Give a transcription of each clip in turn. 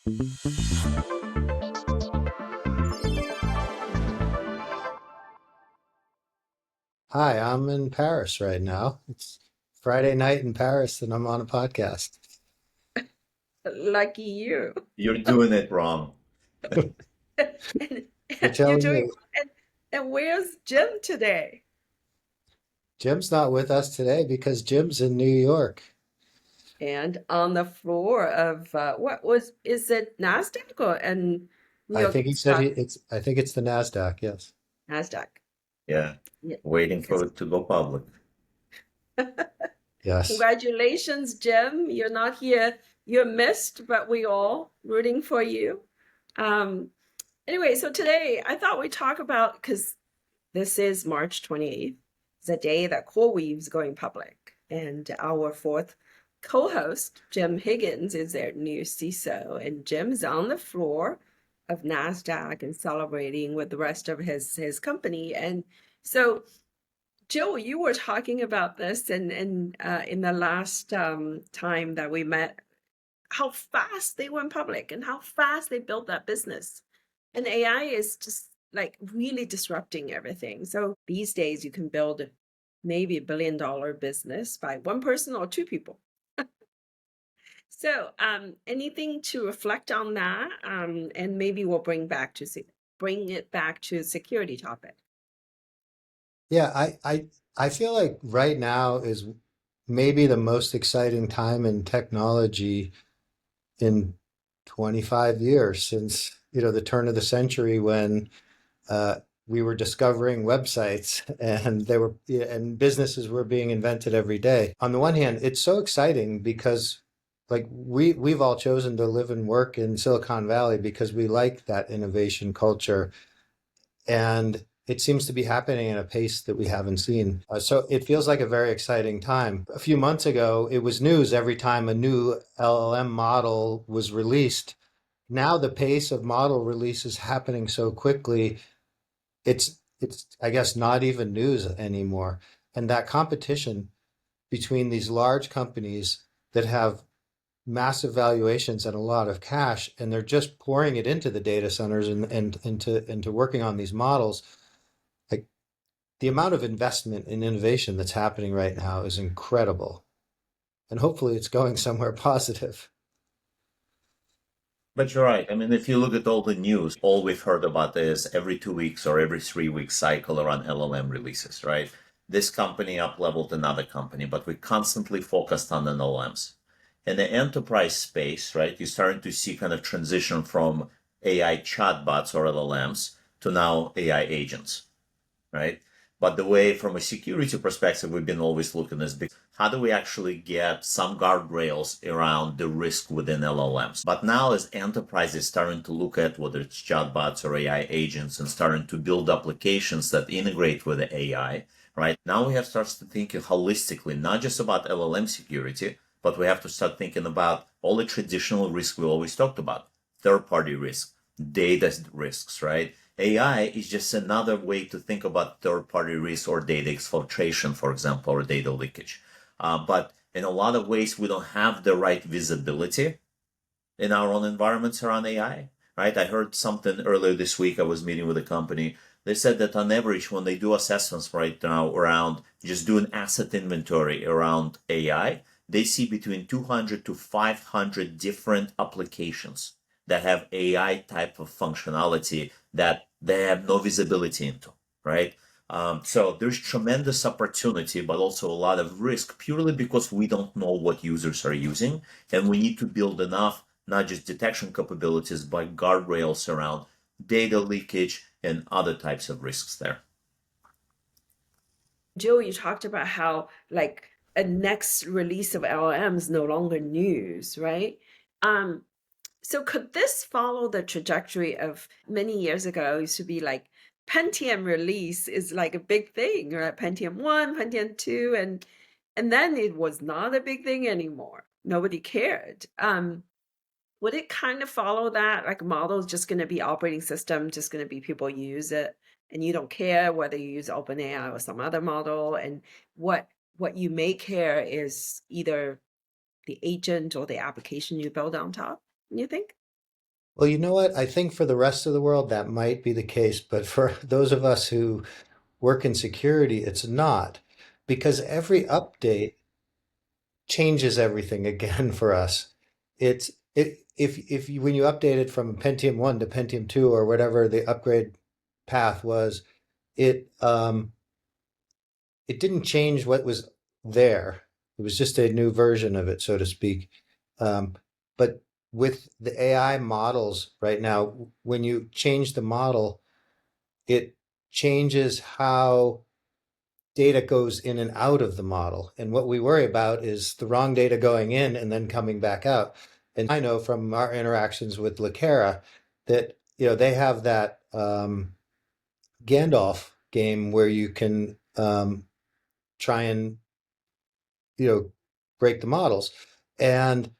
Hi, I'm in Paris right now. It's Friday night in Paris and I'm on a podcast. Lucky you. You're doing it wrong. And You're you're telling doing me and where's Jim today? Jim's not with us today because Jim's in New York. And on the floor of what was is it NASDAQ or and New I York think he said Stock I think it's the NASDAQ, yes. NASDAQ. Yeah, Yeah, waiting for because it to go public. Yes. congratulations, Jim. You're not here. You're missed, but we all rooting for you. Um, anyway, so today I thought we'd talk about because this is March 28th, the day that CoreWeave's going public. And our fourth co-host, Jim Higgins, is their new CISO. And Jim's on the floor of NASDAQ and celebrating with the rest of his company. And so, Jill, you were talking about this and in the last time that we met, how fast they went public and how fast they built that business. And AI is just like really disrupting everything. So these days you can build maybe $1 billion business by one person or two people. So anything to reflect on that? And maybe we'll bring it back to security topic. Yeah, I feel like right now is maybe the most exciting time in technology in 25 years since, the turn of the century when uh, we were discovering websites and they were yeah, and businesses were being invented every day. On the one hand, it's so exciting because like we've all chosen to live and work in Silicon Valley because we like that innovation culture and it seems to be happening at a pace that we haven't seen. So it feels like a very exciting time. A few months ago, it was news every time a new LLM model was released. Now the pace of model release is happening so quickly it's I guess not even news anymore. And that competition between these large companies that have massive valuations and a lot of cash, and they're just pouring it into the data centers and into working on these models. Like the amount of investment in innovation that's happening right now is incredible. And hopefully it's going somewhere positive. But you're right. I mean, if you look at all the news, all we've heard about is every 2 weeks or every 3 week cycle around LLM releases, right? This company up leveled another company, but we constantly focused on the LLMs. In the enterprise space, right, you're starting to see kind of transition from AI chatbots or LLMs to now AI agents, right? But the way, from a security perspective, we've been always looking at this, how do we actually get some guardrails around the risk within LLMs? But now, as enterprises starting to look at whether it's chatbots or AI agents and starting to build applications that integrate with the AI, right? Now we have started to think holistically, not just about LLM security, but we have to start thinking about all the traditional risks we always talked about: third-party risk, data risks, right? AI is just another way to think about third-party risk or data exfiltration, for example, or data leakage. But in a lot of ways, we don't have the right visibility in our own environments around AI, right? I heard something earlier this week. I was meeting with a company. They said that on average, when they do assessments right now around just doing asset inventory around AI, they see between 200 to 500 different applications that have AI type of functionality that they have no visibility into, right? So there's tremendous opportunity, but also a lot of risk purely because we don't know what users are using. And we need to build enough, not just detection capabilities, but guardrails around data leakage and other types of risks there. Jill, you talked about how like a next release of LLM is no longer news, right? Um, So could this follow the trajectory of many years ago? It used to be like Pentium release is like a big thing, right? Pentium 1, Pentium 2, and then it was not a big thing anymore. Nobody cared. Would it kind of follow that? Like model is just going to be operating system, just going to be people use it, and you don't care whether you use OpenAI or some other model, and what you may care is either the agent or the application you build on top, you think? Well, you know what? I think for the rest of the world, that might be the case, but for those of us who work in security, it's not, because every update changes everything again for us. If you, when you update it from Pentium 1 to Pentium 2 or whatever the upgrade path was, it it didn't change what was there. It was just a new version of it, so to speak. Um, but with the AI models right now, when you change the model, it changes how data goes in and out of the model. And what we worry about is the wrong data going in and then coming back out. And I know from our interactions with Lakera that they have that Gandalf game where you can try and you know break the models. And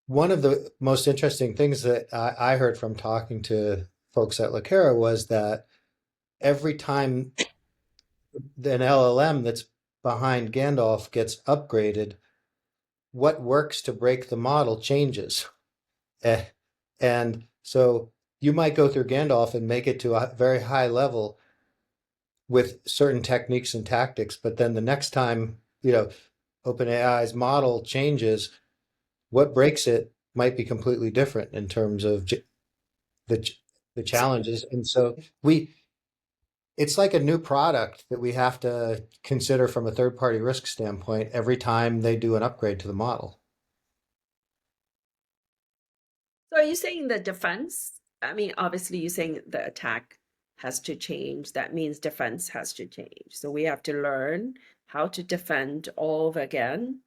one of the most interesting things that I heard from talking to folks at Lakera was that every time an LLM that's behind Gandalf gets upgraded, what works to break the model changes. Eh, And so you might go through Gandalf and make it to a very high level with certain techniques and tactics, but then the next time, OpenAI's model changes, what breaks it might be completely different in terms of the the challenges. And so it's like a new product that we have to consider from a third party risk standpoint every time they do an upgrade to the model. So are you saying the defense? I mean, obviously you're saying the attack has to change. That means defense has to change. So we have to learn how to defend all over again.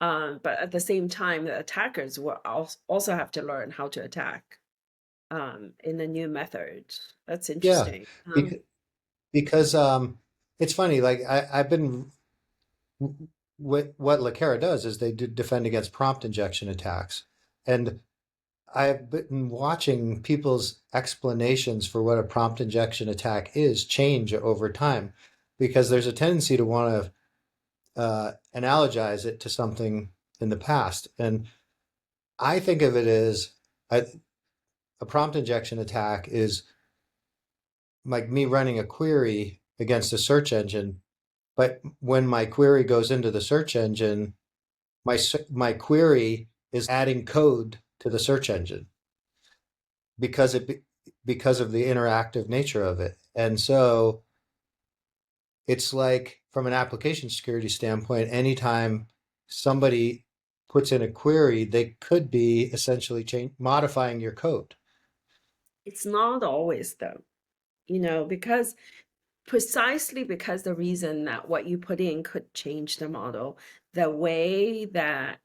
But at the same time, the attackers will also have to learn how to attack in a new method. That's Yeah, interesting. because, because it's funny. Like I've been what Lakera does is they defend against prompt injection attacks, and I've been watching people's explanations for what a prompt injection attack is change over time, because there's a tendency to want to analogize it to something in the past, and I think of it as a, a prompt injection attack is like me running a query against a search engine. But when my query goes into the search engine, my query is adding code to the search engine because because of the interactive nature of it. And so it's like from an application security standpoint, anytime somebody puts in a query, they could be essentially modifying your code. It's not always though, because precisely because the reason that what you put in could change the model, the way that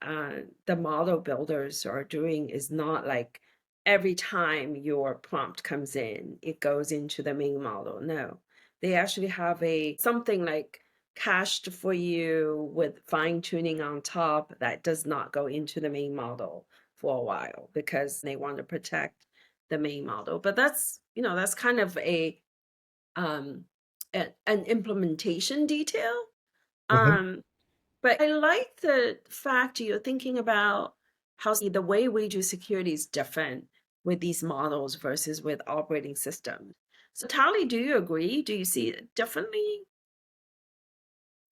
the model builders are doing is not like every time your prompt comes in, it goes into the main model. No, they actually have a something like cached for you with fine tuning on top that does not go into the main model for a while because they want to protect the main model. But that's kind of um an implementation detail. Mhm. But I like the fact you're thinking about how the way we do security is different with these models versus with operating systems. So Tali, do you agree? Do you see it differently?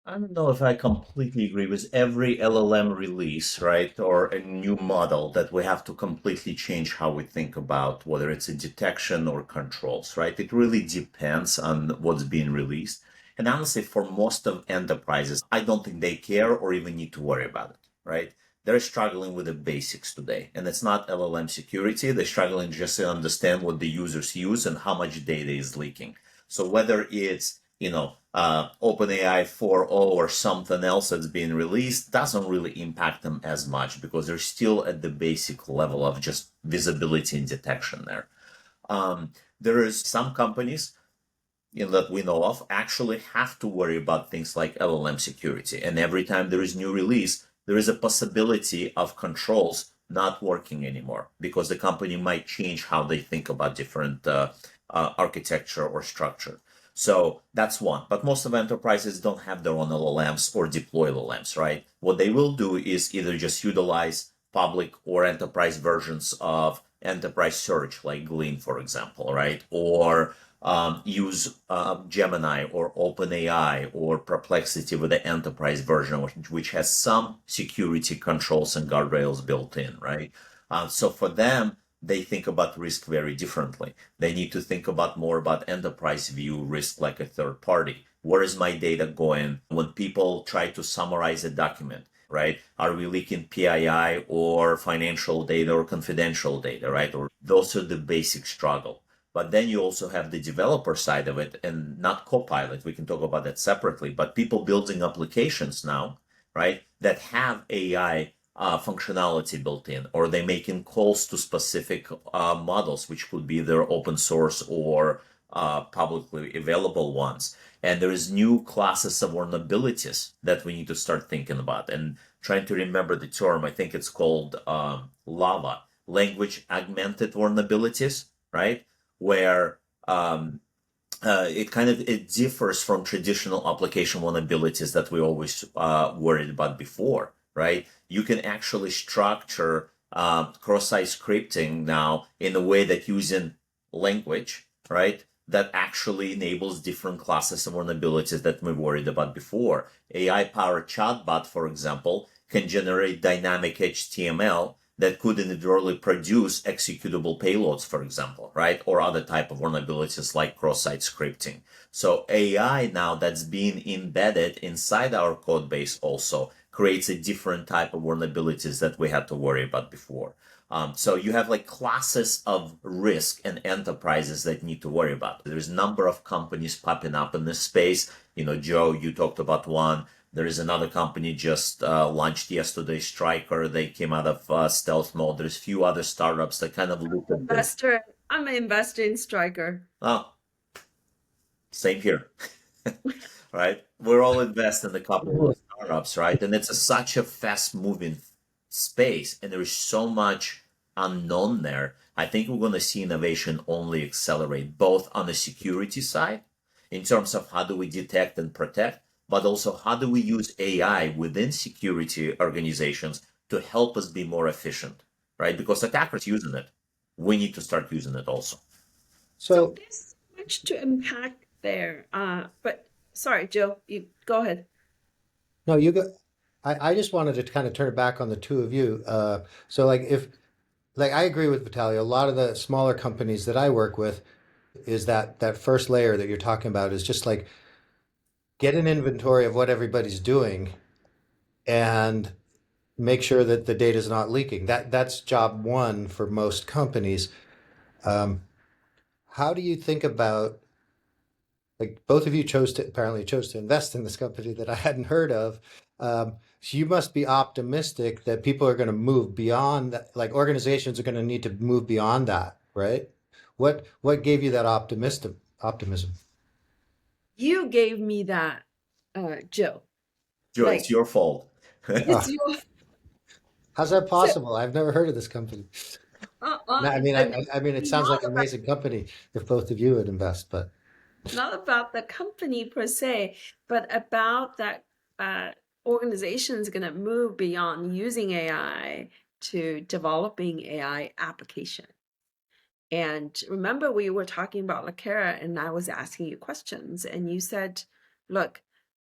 I don't know if I completely agree with every LLM release, right, or a new model that we have to completely change how we think about whether it's a detection or controls, right? It really depends on what's being released. And honestly, for most of enterprises, I don't think they care or even need to worry about it, right? They're struggling with the basics today. And it's not LLM security. They're struggling just to understand what the users use and how much data is leaking. So whether it's OpenAI 4.0 or something else that's being released doesn't really impact them as much because they're still at the basic level of just visibility and detection there. There is some companies that we know of actually have to worry about things like LLM security. And every time there is new release, there is a possibility of controls not working anymore because the company might change how they think about different architecture or structure. So that's one. But most of enterprises don't have their own LLMs or deploy LLMs, right? What they will do is either just utilize public or enterprise versions of enterprise search like Glean, for example, right? Or use Gemini or OpenAI or Perplexity with the enterprise version, which has some security controls and guardrails built in, right? So for them, they think about risk very differently. They need to think about more about enterprise view risk like a third party. Where is my data going? When people try to summarize a document, right? Are we leaking PII or financial data or confidential data, right? Or those are the basic struggle. But then you also have the developer side of it, and not Copilot. We can talk about that separately. But people building applications now, right, that have AI functionality built in, or they're making calls to specific models, which could be either open source or publicly available ones. And there is new classes of vulnerabilities that we need to start thinking about. And trying to remember the term, I think it's called LAVA, language augmented vulnerabilities, right? Where it differs from traditional application vulnerabilities that we always worried about before, right? You can actually structure cross-site scripting now in a way that using language, right, that actually enables different classes of vulnerabilities that we worried about before. AI-powered chatbot, for example, can generate dynamic HTML that could individually produce executable payloads, for example, right? Or other type of vulnerabilities like cross-site scripting. So AI now that's being embedded inside our code base also creates a different type of vulnerabilities that we had to worry about before. So you have like classes of risk and enterprises that need to worry about. There's a number of companies popping up in this space. You know, Joe, you talked about one. There is another company just launched yesterday, Striker. They came out of stealth mode. There's a few other startups that kind of look at this. I'm an investor in Striker. Oh, same here, right? We're all invested in a couple of startups, right? And it's such a fast-moving space, and there is so much unknown there. I think we're going to see innovation only accelerate, both on the security side, in terms of how do we detect and protect, but also how do we use AI within security organizations to help us be more efficient, right? Because attackers using it, we need to start using it also. So there's much to unpack there. But sorry, Jill, you go ahead. No, you go. I just wanted to kind of turn it back on the two of you. So like I agree with Vitaly. A lot of the smaller companies that I work with is that first layer that you're talking about is just like get an inventory of what everybody's doing and make sure that the data is not leaking. That's job one for most companies. Um, how do you think about like both of you apparently chose to invest in this company that I hadn't heard of. So you must be optimistic that people are going to move beyond that, like organizations are going to need to move beyond that, right? What gave you that optimism? You gave me that, Jill. Joe, Like, it's your fault. it's your How's that so, possible? I've never heard of this company. No, I mean, I mean, it sounds not like an amazing company if both of you would invest, but not about the company per se, but about that organizations going to move beyond using AI to developing AI application. And remember, we were talking about Lakera, and I was asking you questions, and you said, "Look,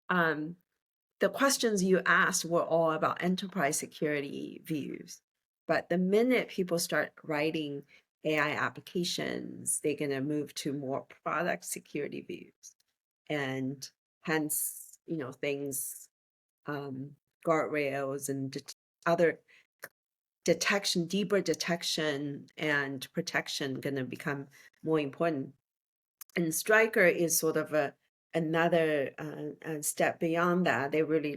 the questions you asked were all about enterprise security views, but the minute people start writing AI applications, they're going to move to more product security views, and hence, things, guardrails and other deeper detection and protection going to become more important. And Striker is sort of another step beyond that. They really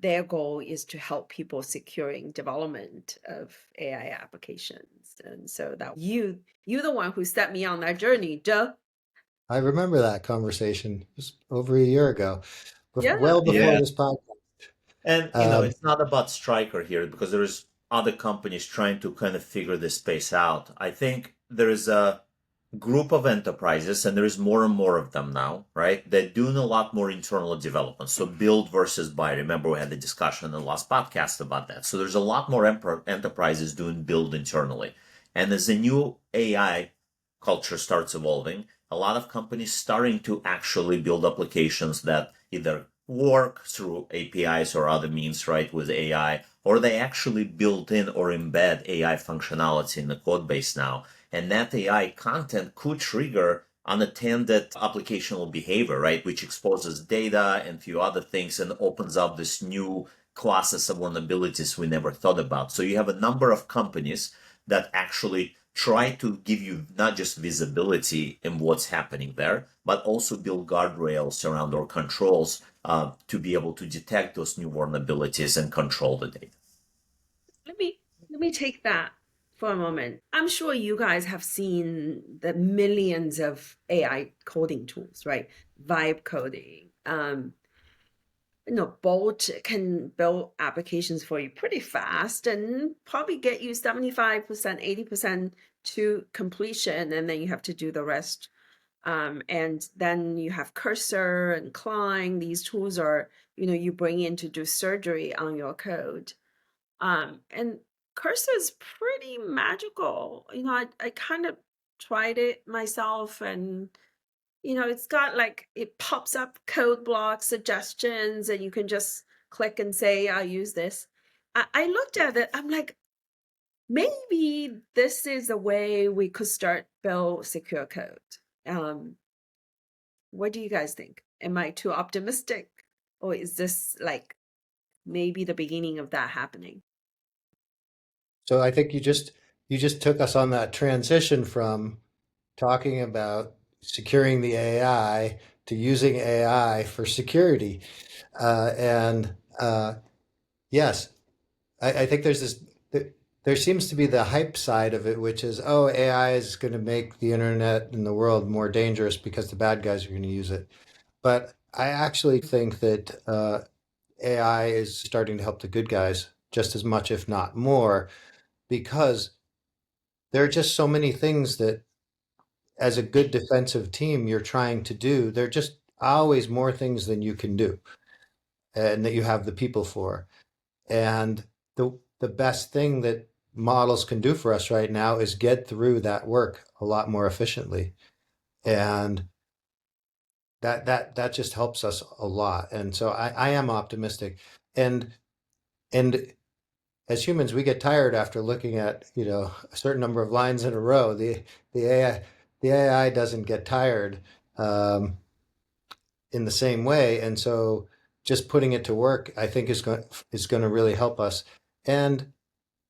their goal is to help people securing development of AI applications. And so that you're the one who set me on that journey, duh. I remember that conversation. It was over a year ago, Yeah. well before Yeah. this podcast. And, it's not about Striker here because there's other companies trying to kind of figure this space out. I think there is a group of enterprises, and there is more and more of them now, right? They're doing a lot more internal development. So build versus buy. Remember, we had the discussion in the last podcast about that. So there's a lot more enterprises doing build internally. And as the new AI culture starts evolving, a lot of companies starting to actually build applications that either work through APIs or other means, right, with AI, or they actually build in or embed AI functionality in the code base now. And that AI content could trigger unattended applicational behavior, right, which exposes data and a few other things and opens up this new classes of vulnerabilities we never thought about. So you have a number of companies that actually try to give you not just visibility in what's happening there, but also build guardrails around or controls to be able to detect those new vulnerabilities and control the data. Let me take that for a moment. I'm sure you guys have seen the millions of AI coding tools, right? Vibe coding. Bolt can build applications for you pretty fast and probably get you 75%, 80% to completion, and then you have to do the rest. And then you have Cursor and Klein. These tools are, you bring in to do surgery on your code. And Cursor is pretty magical. I kind of tried it myself, and it's got like, it pops up code block suggestions and you can just click and say, I'll use this. I looked at it, I'm like, maybe this is a way we could start build secure code. What do you guys think? Am I too optimistic? Or is this like maybe the beginning of that happening? So I think you just took us on that transition from talking about securing the AI to using AI for security. And yes, I think there seems to be the hype side of it, which is, oh, AI is going to make the internet and the world more dangerous because the bad guys are going to use it. But I actually think that AI is starting to help the good guys just as much, if not more, because there are just so many things that, as a good defensive team, you're trying to do. There are just always more things than you can do and that you have the people for. And the best thing that models can do for us right now is get through that work a lot more efficiently. And that just helps us a lot. And so I am optimistic. And and as humans, we get tired after looking at, a certain number of lines in a row. The AI doesn't get tired um, in the same way, and so just putting it to work, I think, is going to really help us. And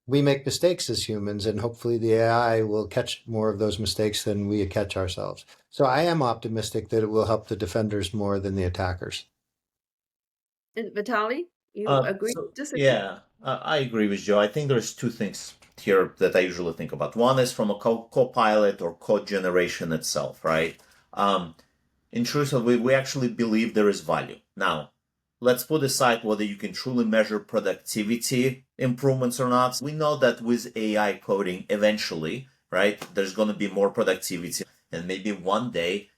we make mistakes as humans, and hopefully the AI will catch more of those mistakes than we catch ourselves. So I am optimistic that it will help the defenders more than the attackers. And Vitaly, you agree, disagree? Yeah, I agree with Joe. I think there's two things here that I usually think about. One is from a co-pilot or code generation itself, right? In truth, we actually believe there is value. Now, let's put aside whether you can truly measure productivity improvements or not. We know that with AI coding, eventually, right, there's going to be more productivity, and maybe one day,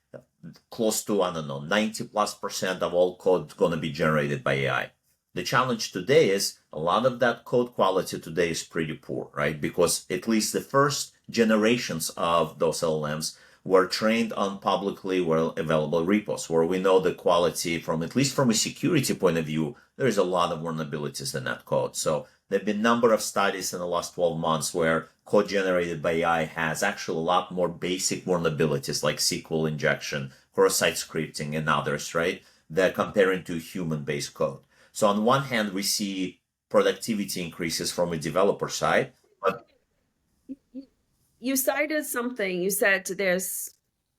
close to, I don't know, 90+% of all code going to be generated by AI. The challenge today is a lot of that code quality today is pretty poor, right? Because at least the first generations of those LLMs were trained on publicly well available repos, where we know the quality from, at least from a security point of view, there's a lot of vulnerabilities in that code. So there have been a number of studies in the last 12 months where code generated by AI has actually a lot more basic vulnerabilities like SQL injection, cross-site scripting, and others, right? They're comparing to human-based code. So on one hand, we see productivity increases from a developer side, but You cited something. You said there's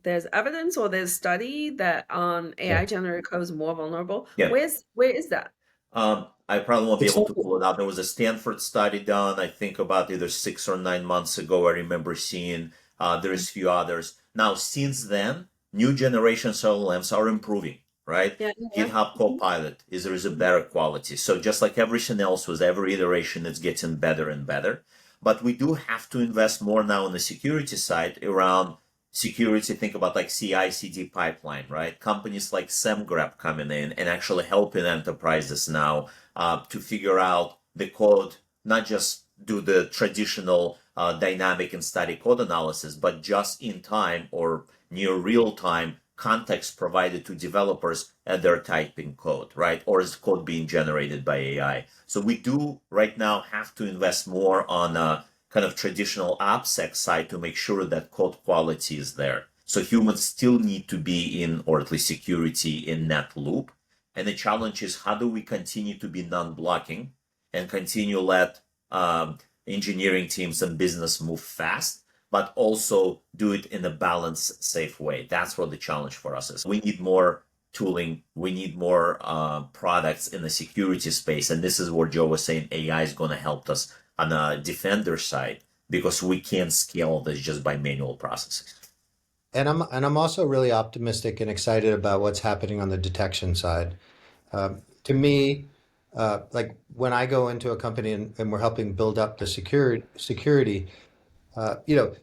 evidence or there's study that yeah, AI generated code is more vulnerable. yeah. Where is that? I probably won't be It's able not, to pull it out. There was a Stanford study done, I think about either 6 or 9 months ago. I remember seeing there's a few others. Now, since then, new generations of LLMs are improving, right? Yeah, yeah. GitHub Copilot there is a better quality. So just like everything else, with every iteration, it's getting better and better. But we do have to invest more now on the security side around security. Think about like CI/CD pipeline, right? Companies like SemGraph coming in and actually helping enterprises now to figure out the code, not just do the traditional dynamic and static code analysis, but just in time or near real time context provided to developers as they're typing code, right? Or is code being generated by AI? So we do right now have to invest more on a kind of traditional Appsec side to make sure that code quality is there. So humans still need to be in, or at least security in that loop. And the challenge is how do we continue to be non-blocking and continue let engineering teams and business move fast, but also do it in a balanced, safe way. That's what the challenge for us is. We need more tooling. We need more products in the security space. And this is where Joe was saying AI is going to help us on the defender side because we can't scale this just by manual processes. And I'm also really optimistic and excited about what's happening on the detection side. To me, like when I go into a company and we're helping build up the security, you know,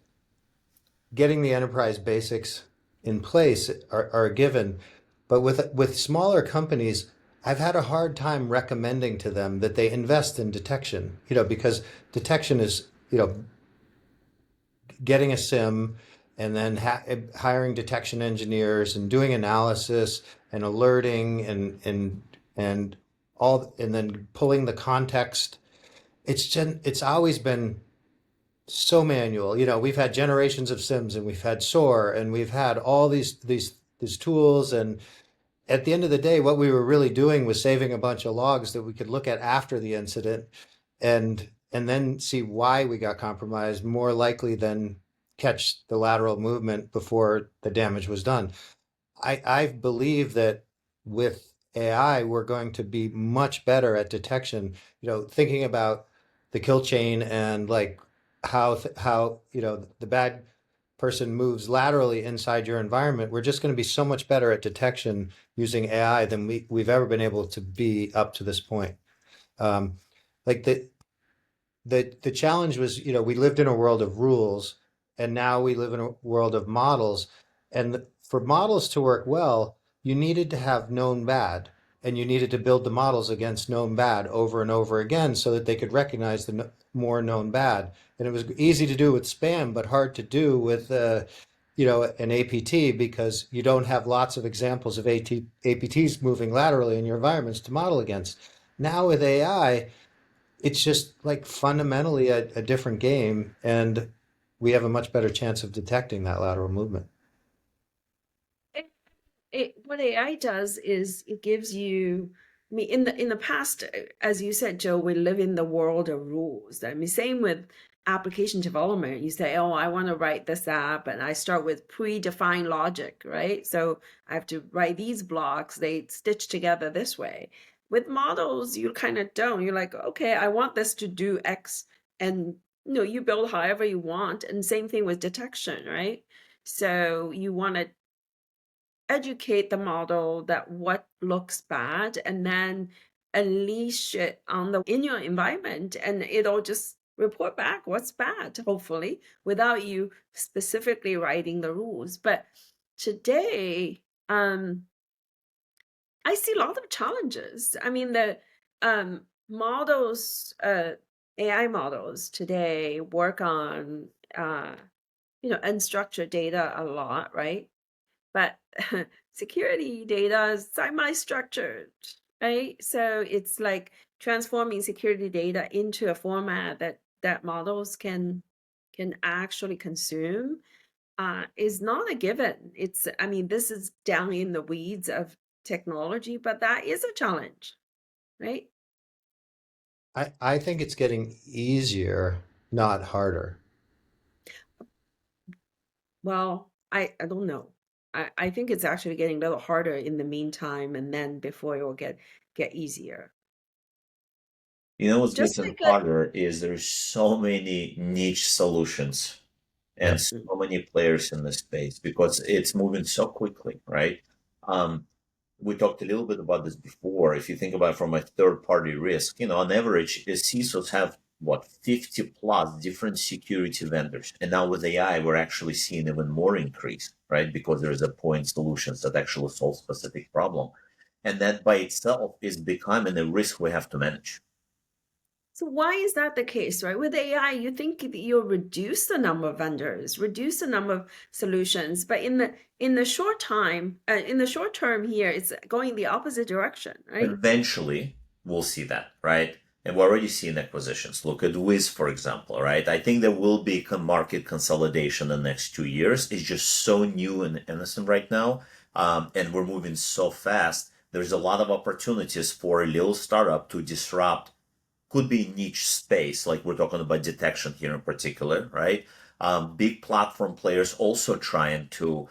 getting the enterprise basics in place are a given. But with smaller companies, I've had a hard time recommending to them that they invest in detection, because detection is, getting a SIM and then hiring detection engineers and doing analysis and alerting and all, and then pulling the context. It's always been so manual. We've had generations of SIMs and we've had SOAR and we've had all these tools, and at the end of the day, what we were really doing was saving a bunch of logs that we could look at after the incident and then see why we got compromised more likely than catch the lateral movement before the damage was done. I believe that with AI, we're going to be much better at detection, thinking about the kill chain and like how the bad person moves laterally inside your environment. We're just going to be so much better at detection using AI than we've ever been able to be up to this point. Um, like the challenge was, we lived in a world of rules, and now we live in a world of models. And for models to work well, you needed to have known bad, and you needed to build the models against known bad over and over again so that they could recognize the more known bad. And it was easy to do with spam, but hard to do with an APT, because you don't have lots of examples of APTs moving laterally in your environments to model against. Now with AI, it's just like fundamentally a different game, and we have a much better chance of detecting that lateral movement. What AI does is it gives you, I mean, in the past, as you said, Joe, we live in the world of rules. I mean, same with application development. You say, oh, I want to write this app, and I start with predefined logic, right? So I have to write these blocks, they stitch together this way. With models, you kind of don't. You're like, okay, I want this to do X, and you build however you want. And same thing with detection, right? So you want to educate the model that what looks bad, and then unleash it on the in your environment, and it'll just report back what's bad, hopefully, without you specifically writing the rules. But today, I see a lot of challenges. I mean, the models, AI models today work on unstructured data a lot, right? But security data is semi-structured, right? So it's like transforming security data into a format that models can actually consume is not a given. I mean, this is down in the weeds of technology, but that is a challenge, right? I think it's getting easier, not harder. Well, I don't know. I think it's actually getting a little harder in the meantime, and then before it will get easier. You know what's Just getting like harder is there's so many niche solutions and Yep. so many players in this space because it's moving so quickly, right? Um, we talked a little bit about this before. If you think about it from a third party risk, on average, the CISOs have what 50 plus different security vendors. And now with AI, we're actually seeing even more increase, right? Because there's a point solutions that actually solve specific problem. And that by itself is becoming a risk we have to manage. So why is that the case, right? With AI, you think that you'll reduce the number of vendors, reduce the number of solutions, but in the short term here, it's going the opposite direction, right? Eventually, we'll see that, right? And we're already seeing acquisitions. Look at Wiz, for example, right? I think there will be market consolidation in the next 2 years. It's just so new and innocent right now. And we're moving so fast. There's a lot of opportunities for a little startup to disrupt. Could be niche space, like we're talking about detection here in particular, right? Big platform players also trying to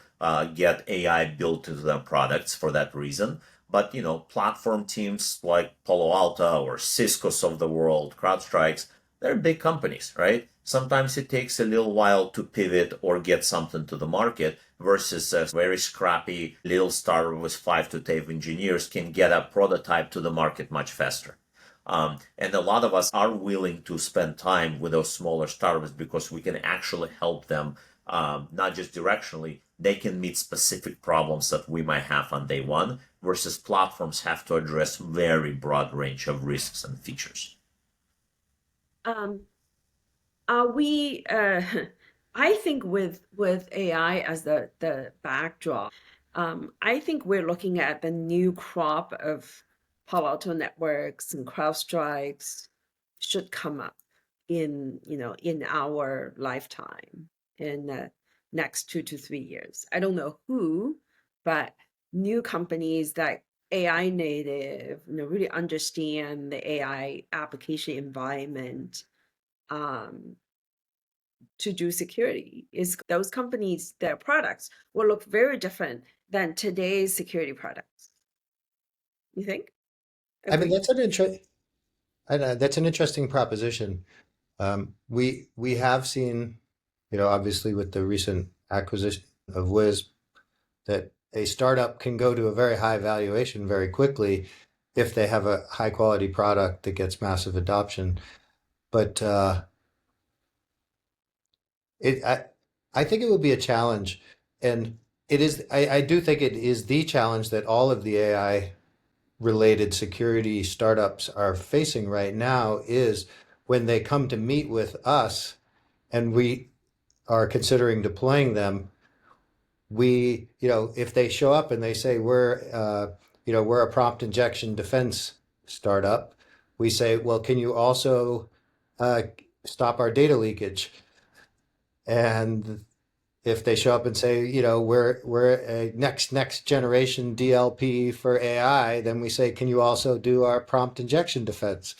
get AI built into their products for that reason. But platform teams like Palo Alto or Cisco's of the world, CrowdStrike's, they're big companies, right? Sometimes it takes a little while to pivot or get something to the market versus a very scrappy little startup with 5 to 10 engineers can get a prototype to the market much faster. And a lot of us are willing to spend time with those smaller startups because we can actually help them, not just directionally, they can meet specific problems that we might have on day one, versus platforms have to address very broad range of risks and features. Um, we I think with AI as the backdrop, I think we're looking at the new crop of Palo Alto networks and CrowdStrikes should come up in our lifetime in the next 2 to 3 years. I don't know who, but new companies that AI native, really understand the AI application environment to do security is those companies, their products will look very different than today's security products. You think? I mean, Agree? that's an interesting proposition. We have seen, obviously with the recent acquisition of Wiz, that a startup can go to a very high valuation very quickly if they have a high quality product that gets massive adoption. But it, I think it would be a challenge, and it is. I do think it is the challenge that all of the AI related security startups are facing right now is when they come to meet with us and we are considering deploying them, if they show up and they say we're a prompt injection defense startup, we say, well, can you also uh, stop our data leakage? And if they show up and say, we're a next generation DLP for AI, then we say, can you also do our prompt injection defense?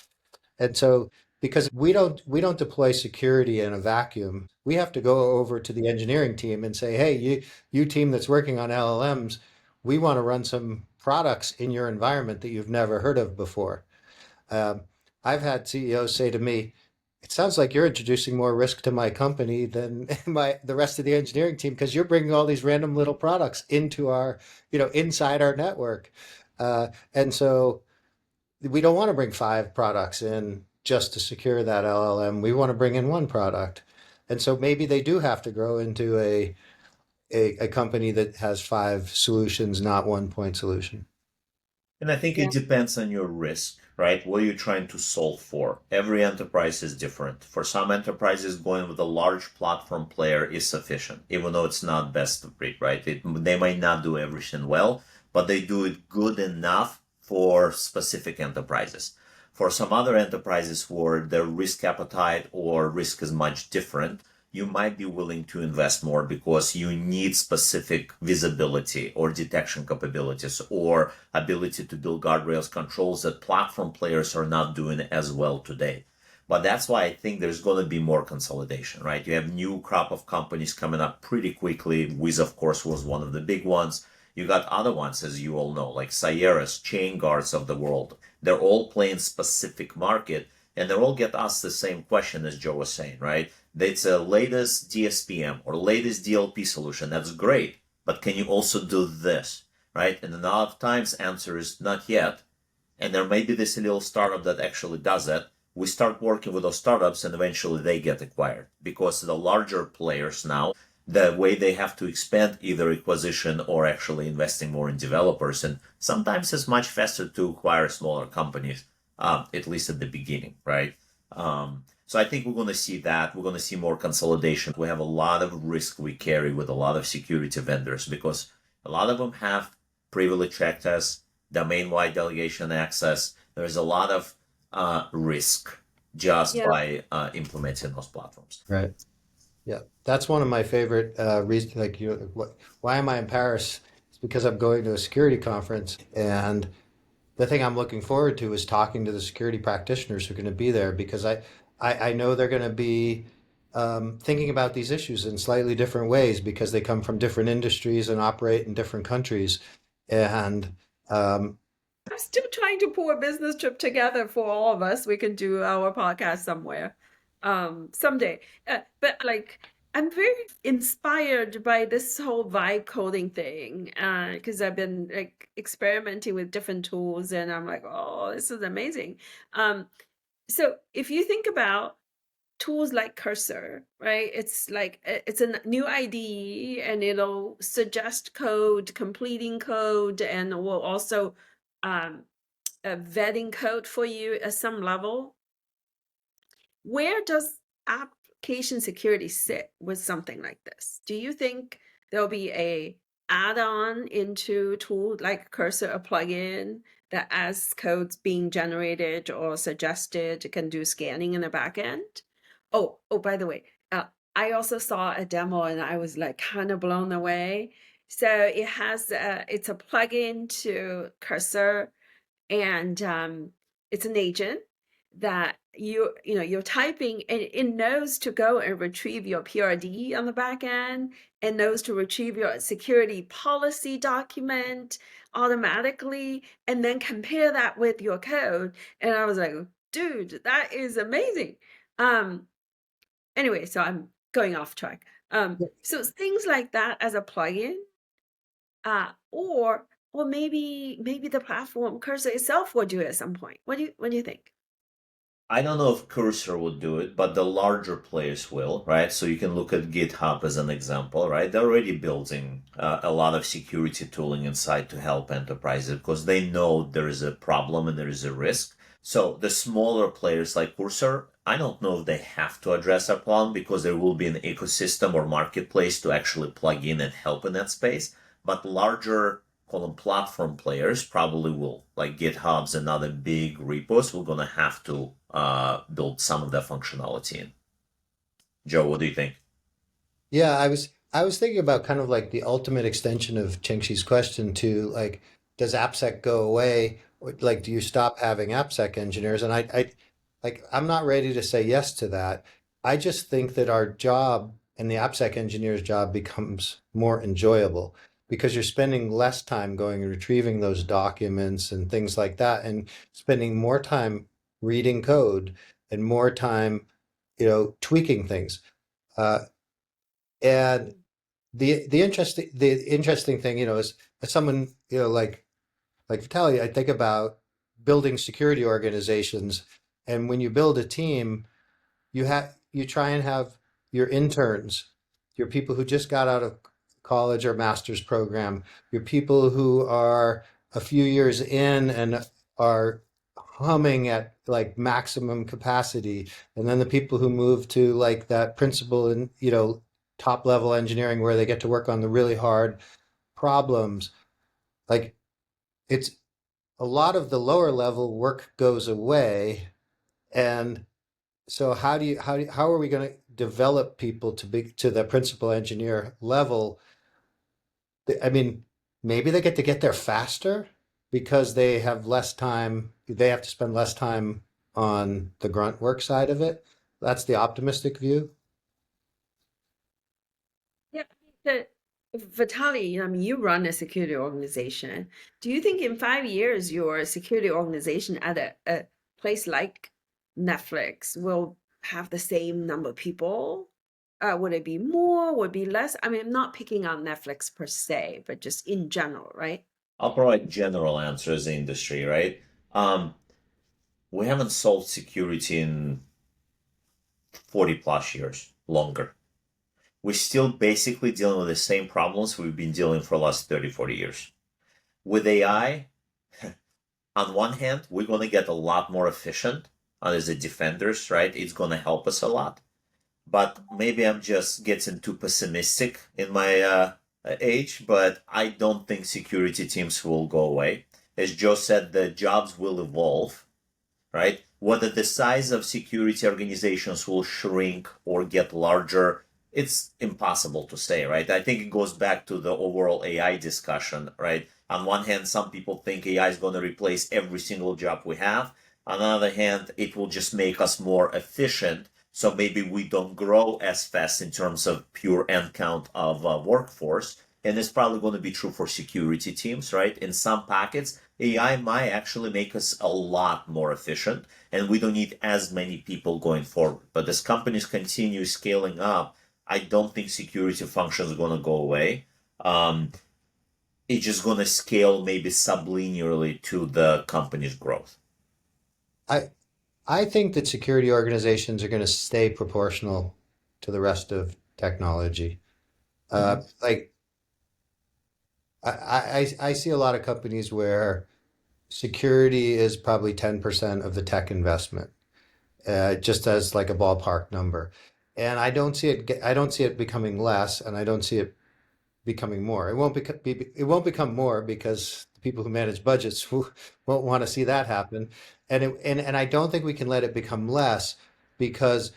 And so because we don't deploy security in a vacuum, we have to go over to the engineering team and say, hey, you team that's working on LLMs, we want to run some products in your environment that you've never heard of before. Um, I've had CEOs say to me, it sounds like you're introducing more risk to my company than the rest of the engineering team because you're bringing all these random little products into inside our network. And so we don't want to bring 5 products in just to secure that LLM. We want to bring in one product. And so maybe they do have to grow into a company that has 5 solutions, not one point solution. And I think Yeah. it depends on your risk, right? What are you trying to solve for? Every enterprise is different. For some enterprises, going with a large platform player is sufficient, even though it's not best of breed, right? They might not do everything well, but they do it good enough for specific enterprises. For some other enterprises where their risk appetite or risk is much different, you might be willing to invest more because you need specific visibility or detection capabilities or ability to build guardrails controls that platform players are not doing as well today. But that's why I think there's going to be more consolidation, right? You have new crop of companies coming up pretty quickly. Wiz, of course, was one of the big ones. You got other ones, as you all know, like Sierra's, Chain Guards of the world. They're all playing specific market, and they all get asked the same question as Joe was saying, right? It's a latest DSPM or latest DLP solution. That's great, but can you also do this, right? And a lot of times, answer is not yet. And there may be this little startup that actually does that. We start working with those startups, and eventually they get acquired because the larger players now, the way they have to expand either acquisition or actually investing more in developers, and sometimes it's much faster to acquire smaller companies, at least at the beginning, right? So I think we're going to see that. We're going to see more consolidation. We have a lot of risk we carry with a lot of security vendors because a lot of them have privilege access, domain-wide delegation access. There's a lot of risk just Yeah. by implementing those platforms. Right. Yeah, that's one of my favorite reasons. Like, why am I in Paris? It's because I'm going to a security conference, and the thing I'm looking forward to is talking to the security practitioners who are going to be there because I know they're going to be thinking about these issues in slightly different ways because they come from different industries and operate in different countries, and um, I'm still trying to pull a business trip together for all of us. We can do our podcast somewhere, someday. But like, I'm very inspired by this whole vibe coding thing, because I've been like experimenting with different tools, and I'm like, oh, this is amazing. So if you think about tools like Cursor, right? It's like it's a new ID, and it'll suggest code, completing code, and will also um, vetting code for you at some level. Where does application security sit with something like this? Do you think there'll be a add-on into tool like Cursor, a plugin that as codes being generated or suggested can do scanning in the back end? Oh, by the way, I also saw a demo and I was like kind of blown away. So it has it's a plugin to Cursor, and it's an agent that you're typing, and it knows to go and retrieve your PRD on the back end, and knows to retrieve your security policy document automatically, and then compare that with your code. And I was like, dude, that is amazing. um anyway, so I'm going off track. So things like that as a plugin, or maybe the platform Cursor itself will do it at some point. What do you think? I don't know if Cursor would do it, but the larger players will, right? So you can look at GitHub as an example, right? They're already building a lot of security tooling inside to help enterprises because they know there is a problem and there is a risk. So the smaller players like Cursor, I don't know if they have to address our problem because there will be an ecosystem or marketplace to actually plug in and help in that space. But larger, call them platform players, probably will, like GitHubs and other big repos, we're going to have to build some of that functionality in. Joe, what do you think? yeah, I was thinking about kind of like the ultimate extension of Chenxi's question to like, does AppSec go away? Or like, do you stop having AppSec engineers? And I'm not ready to say yes to that. I just think that our job and the AppSec engineer's job becomes more enjoyable because you're spending less time going and retrieving those documents and things like that, and spending more time reading code and more time, tweaking things. Uh, and the interesting thing, is as someone, like Vitaly, I think about building security organizations, and when you build a team, you try and have your interns, your people who just got out of college or master's program, your people who are a few years in and are humming at like maximum capacity, and then the people who move to like that principal and top level engineering where they get to work on the really hard problems. Like, it's a lot of the lower level work goes away, and so how are we going to develop people to be to the principal engineer level? I mean, maybe they get there faster because they have less time. They have to spend less time on the grunt work side of it. That's the optimistic view. Yeah, the Vitaly, I mean, you run a security organization. Do you think in 5 years your security organization at a place like Netflix will have the same number of people? Would it be more? Would it be less? I mean, I'm not picking on Netflix per se, but just in general, right? I'll provide general answers in industry, right? Um, we haven't solved security in 40 plus years, longer. We're still basically dealing with the same problems we've been dealing for the last 30, 40 years. With AI, on one hand, we're going to get a lot more efficient as the defenders, right? It's going to help us a lot. But maybe I'm just getting too pessimistic in my age, but I don't think security teams will go away. As Joe said, the jobs will evolve, right? Whether the size of security organizations will shrink or get larger, it's impossible to say, right? I think it goes back to the overall AI discussion, right? On one hand, some people think AI is going to replace every single job we have. On the other hand, it will just make us more efficient. So maybe we don't grow as fast in terms of pure end count of workforce. And it's probably going to be true for security teams, right? In some pockets, AI might actually make us a lot more efficient, and we don't need as many people going forward. But as companies continue scaling up, I don't think security functions are going to go away. It's just going to scale maybe sublinearly to the company's growth. I I think that security organizations are going to stay proportional to the rest of technology. Mhm. Like I see a lot of companies where security is probably 10% of the tech investment, just as like a ballpark number. And I don't see it becoming less, and I don't see it becoming more. It won't become more because the people who manage budgets won't want to see that happen. And I don't think we can let it become less because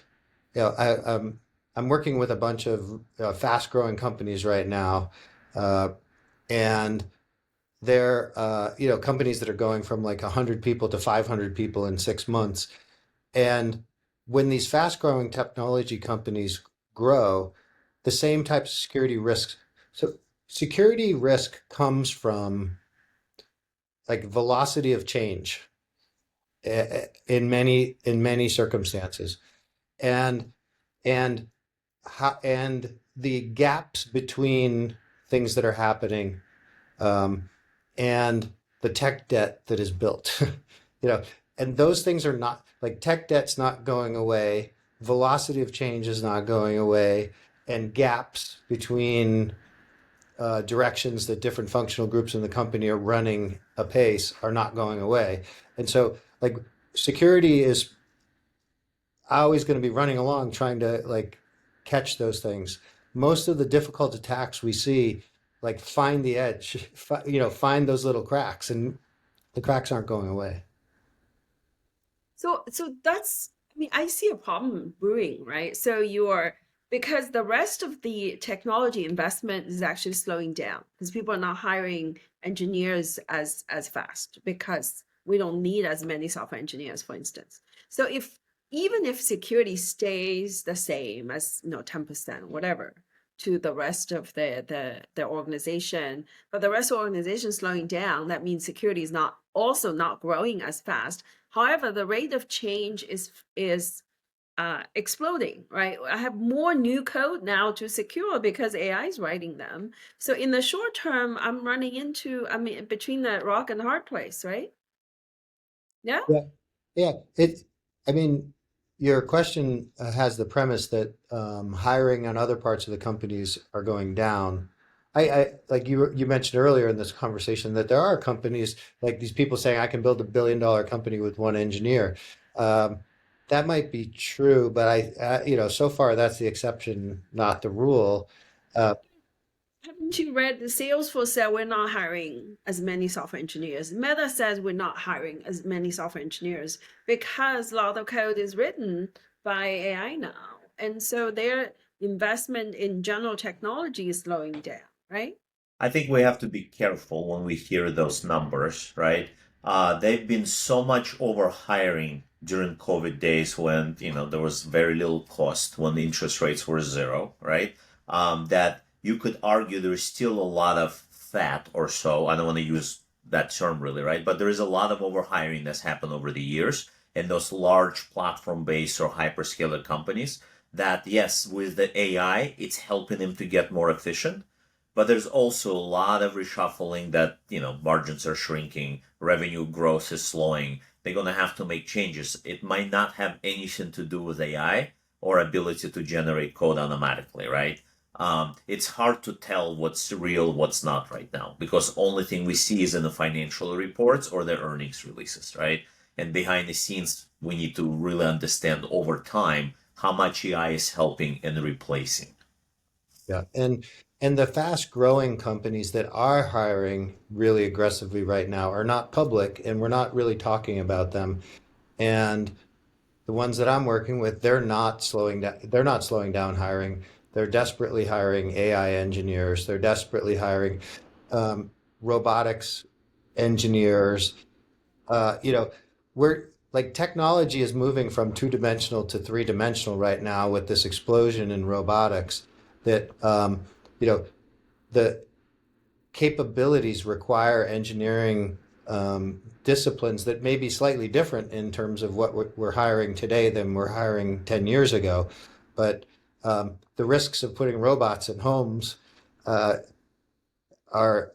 I'm working with a bunch of fast growing companies right now, uh, and they're companies that are going from like 100 people to 500 people in 6 months. And when these fast growing technology companies grow, the same types of security risks. So security risk comes from like velocity of change in many circumstances, and and and the gaps between things that are happening, um, and the tech debt that is built. you know, and those things are not like tech debt's not going away, velocity of change is not going away, and gaps between directions that different functional groups in the company are running apace are not going away. And so, like, security is always going to be running along trying to like catch those things. Most of the difficult attacks we see, like, find the edge, find those little cracks, and the cracks aren't going away. So that's, I mean, I see a problem brewing, right? So you're, because the rest of the technology investment is actually slowing down because people are not hiring engineers as fast because we don't need as many software engineers, for instance. So if even if security stays the same as 10%, whatever, to the rest of the organization, but the rest of the organization slowing down, that means security is not also not growing as fast. However, the rate of change is exploding, right? I have more new code now to secure because AI is writing them. So in the short term, I'm running into, I mean, between the rock and the hard place, right? Yeah. Yeah, yeah. I mean, your question has the premise that hiring on other parts of the companies are going down. I like you mentioned earlier in this conversation that there are companies like these people saying I can build $1 billion company with one engineer. Um, that might be true, but so far that's the exception, not the rule. Uh, Haven't you read the Salesforce said we're not hiring as many software engineers? Meta says we're not hiring as many software engineers because a lot of code is written by AI now. And so their investment in general technology is slowing down, right? I think we have to be careful when we hear those numbers, right? They've been so much over hiring during COVID days when there was very little cost when the interest rates were zero, right? That you could argue there is still a lot of fat or so. I don't want to use that term really, right? But there is a lot of over hiring that's happened over the years in those large platform-based or hyperscaler companies. That yes, with the AI, it's helping them to get more efficient, but there's also a lot of reshuffling that, margins are shrinking, revenue growth is slowing. They're going to have to make changes. It might not have anything to do with AI or ability to generate code automatically, right? It's hard to tell what's real, what's not right now, because only thing we see is in the financial reports or the earnings releases, right? And behind the scenes, we need to really understand over time how much AI is helping and replacing. Yeah. And the fast growing companies that are hiring really aggressively right now are not public, and we're not really talking about them. And the ones that I'm working with, they're not slowing down. They're not slowing down hiring. They're desperately hiring AI engineers. They're desperately hiring robotics engineers. You know, we're like technology is moving from two-dimensional to three-dimensional right now with this explosion in robotics that you know the capabilities require engineering disciplines that may be slightly different in terms of what we're hiring today than we're hiring 10 years ago. But the risks of putting robots in homes uh, are,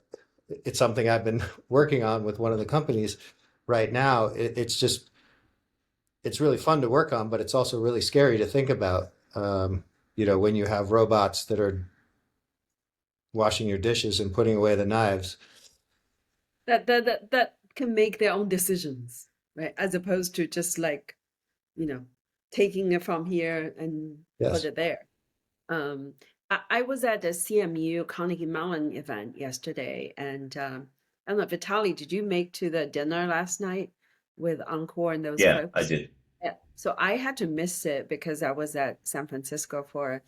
it's something I've been working on with one of the companies right now. It's just, it's really fun to work on, but it's also really scary to think about. When you have robots that are washing your dishes and putting away the knives. That can make their own decisions, right? As opposed to just like, you know, taking it from here and put Yes. it there. Um, I was at the CMU Carnegie Mellon event yesterday, and I don't know, Vitaly, did you make to the dinner last night with Encore and those Yeah, I folks? did. Yeah. So I had to miss it because I was at San Francisco for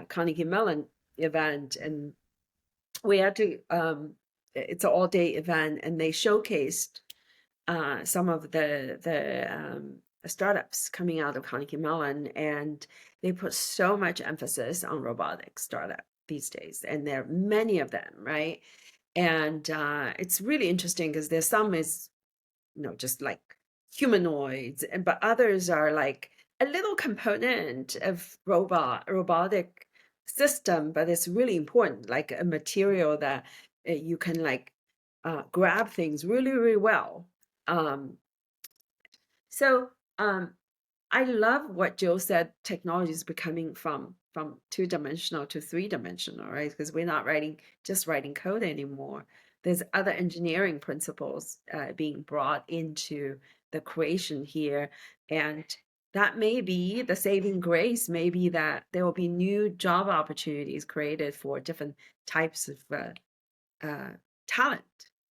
Carnegie Mellon event, and we had to. It's an all-day event, and they showcased some of the startups coming out of Carnegie Mellon, and they put so much emphasis on robotic startup these days, and there are many of them, right? And it's really interesting because there's some is just like humanoids, and but others are like a little component of robotic system, but it's really important, like a material that you can like grab things really, really well. Um, so I love what Joe said. Technology is becoming from two-dimensional to three-dimensional, right? Because we're not writing code anymore. There's other engineering principles being brought into the creation here, and that may be the saving grace. Maybe that there will be new job opportunities created for different types of uh, talent,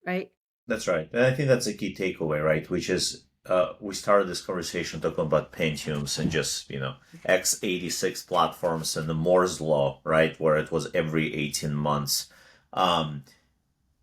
right? That's right. And I think that's a key takeaway, right? Which is we started this conversation talking about Pentiums and just, x86 platforms and the Moore's Law, right? Where it was every 18 months. Um,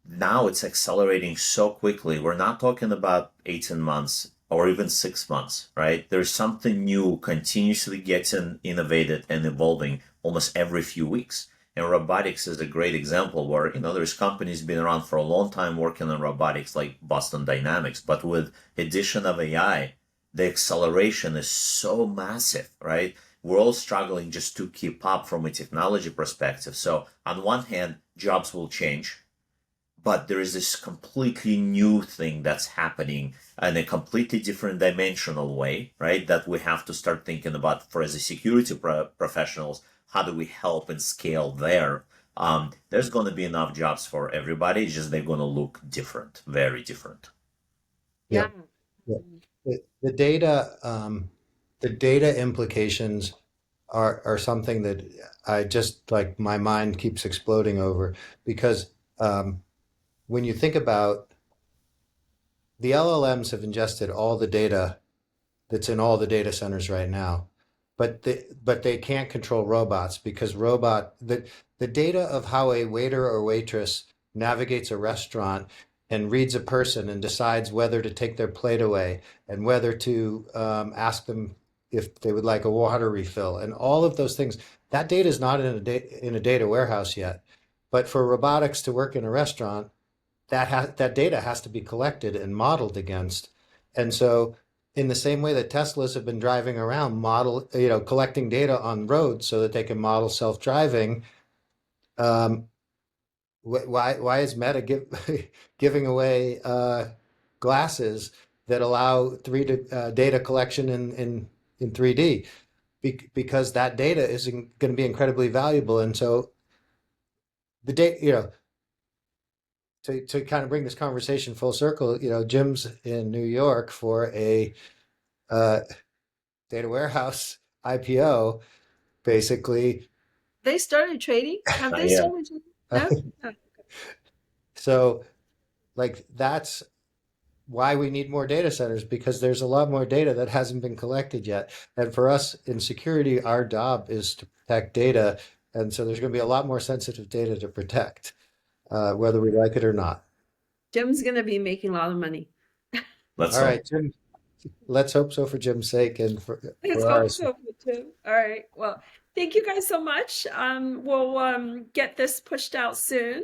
Now it's accelerating so quickly. We're not talking about 18 months or even 6 months, right? There's something new continuously getting innovated and evolving almost every few weeks. And robotics is a great example where, there's companies been around for a long time working on robotics like Boston Dynamics, but with addition of AI, the acceleration is so massive, right? We're all struggling just to keep up from a technology perspective. So on one hand, jobs will change, but there is this completely new thing that's happening in a completely different dimensional way, right? That we have to start thinking about for as a security professionals, how do we help and scale there? There's going to be enough jobs for everybody. It's just they're going to look different, very different. Yeah. Yeah. Yeah. The data implications are something that I just like my mind keeps exploding over because when you think about the LLMs have ingested all the data that's in all the data centers right now, but they can't control robots because the data of how a waiter or waitress navigates a restaurant and reads a person and decides whether to take their plate away and whether to ask them if they would like a water refill and all of those things. That data is not in a data warehouse yet. But for robotics to work in a restaurant, that data has to be collected and modeled against. And so, in the same way that Teslas have been driving around, collecting data on roads so that they can model self-driving, um, why is Meta giving away glasses that allow data collection in 3D? Because that data is going to be incredibly valuable, and so the data, to kind of bring this conversation full circle, Jim's in New York for a uh, data warehouse IPO, basically. They started trading? Have they Yeah. started trading? No? Oh. So, like, that's why we need more data centers, because there's a lot more data that hasn't been collected yet. And for us in security, our job is to protect data. And so there's going to be a lot more sensitive data to protect, whether we like it or not. Jim's gonna be making a lot of money. Let's All hope. right, Jim, let's hope so for Jim's sake and Let's for hope ours. so, Jim. All right. Well, thank you guys so much. We'll get this pushed out soon.